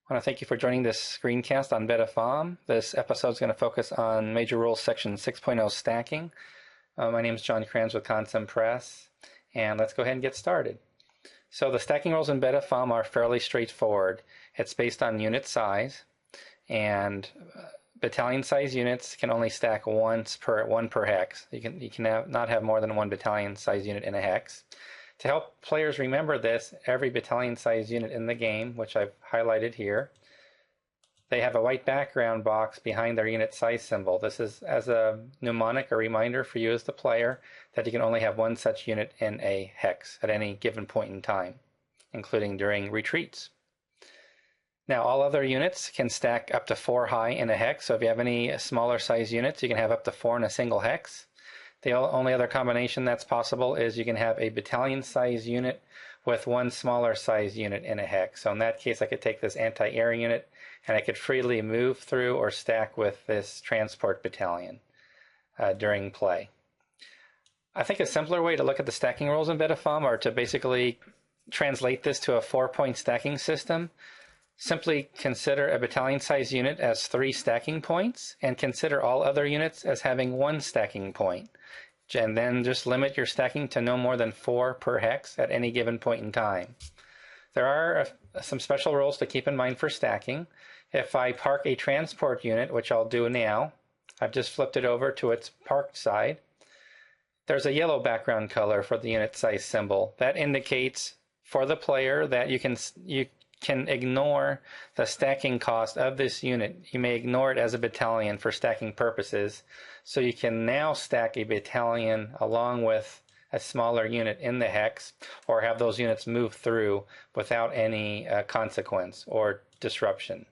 I want to thank you for joining this screencast on Beda Fomm. This episode is going to focus on Major Rules Section 6.0 stacking. My name is John Kranz with Consim Press, and let's go ahead and get started. So the stacking rules in Beda Fomm are fairly straightforward. It's based on unit size, and battalion size units can only stack one per hex. You can not have more than one battalion size unit in a hex. To help players remember this, every battalion size unit in the game, which I've highlighted here, they have a white background box behind their unit size symbol. This is as a mnemonic, a reminder for you as the player that you can only have one such unit in a hex at any given point in time, including during retreats. Now, all other units can stack up to 4 high in a hex, so if you have any smaller size units, you can have up to 4 in a single hex. The only other combination that's possible is you can have a battalion size unit with one smaller size unit in a hex. So in that case, I could take this anti-air unit and I could freely move through or stack with this transport battalion during play. I think a simpler way to look at the stacking rules in Beda Fomm are to basically translate this to a 4-point stacking system. Simply consider a battalion size unit as 3 stacking points and consider all other units as having 1 stacking point. And then just limit your stacking to no more than 4 per hex at any given point in time. There are some special rules to keep in mind for stacking. If I park a transport unit, which I'll do now, I've just flipped it over to its parked side. There's a yellow background color for the unit size symbol. That indicates for the player that you can ignore the stacking cost of this unit. You may ignore it as a battalion for stacking purposes. So you can now stack a battalion along with a smaller unit in the hex, or have those units move through without any consequence or disruption.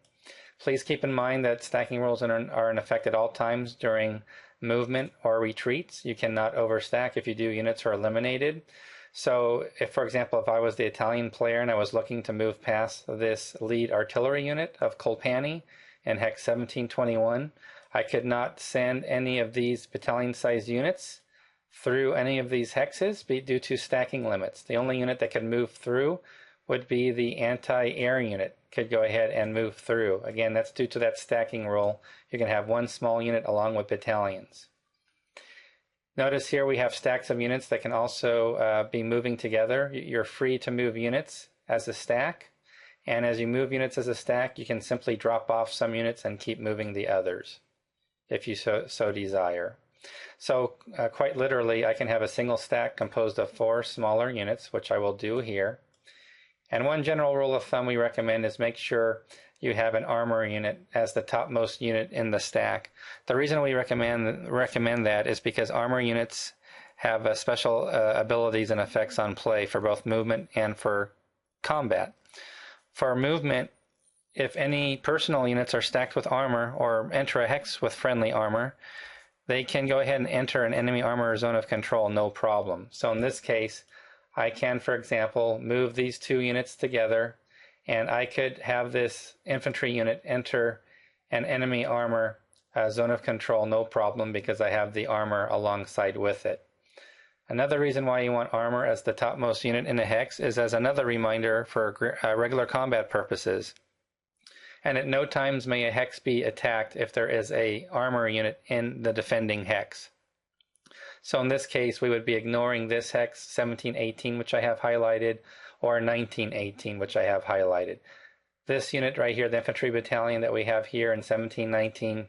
Please keep in mind that stacking rules are in effect at all times during movement or retreats. You cannot overstack. If you do, units are eliminated. So if, for example, if I was the Italian player and I was looking to move past this lead artillery unit of Colpani in hex 1721, I could not send any of these battalion-sized units through any of these hexes due to stacking limits. The only unit that could move through would be the anti-air unit, could go ahead and move through. Again, that's due to that stacking rule. You can have one small unit along with battalions. Notice here we have stacks of units that can also be moving together. You're free to move units as a stack, and as you move units as a stack, you can simply drop off some units and keep moving the others if you so desire. So quite literally, I can have a single stack composed of 4 smaller units, which I will do here. And one general rule of thumb we recommend is make sure you have an armor unit as the topmost unit in the stack. The reason we recommend that is because armor units have special abilities and effects on play for both movement and for combat. For movement, if any personal units are stacked with armor or enter a hex with friendly armor, they can go ahead and enter an enemy armor zone of control, no problem. So in this case, I can, for example, move these 2 units together, and I could have this infantry unit enter an enemy armor zone of control, no problem, because I have the armor alongside with it. Another reason why you want armor as the topmost unit in a hex is as another reminder for regular combat purposes. And at no times may a hex be attacked if there is a armor unit in the defending hex. So in this case, we would be ignoring this hex 1718, which I have highlighted, or 1918, which I have highlighted. This unit right here, the infantry battalion that we have here in 1719,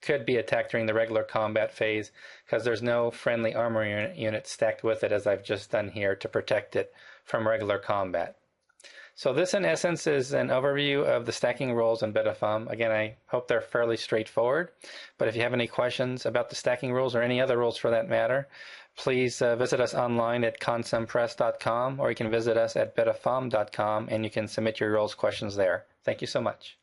could be attacked during the regular combat phase because there's no friendly armor unit stacked with it, as I've just done here, to protect it from regular combat. So this, in essence, is an overview of the stacking rules in Beda Fomm. Again, I hope they're fairly straightforward, but if you have any questions about the stacking rules or any other rules for that matter, please visit us online at consimpress.com, or you can visit us at bedafomm.com and you can submit your rules questions there. Thank you so much.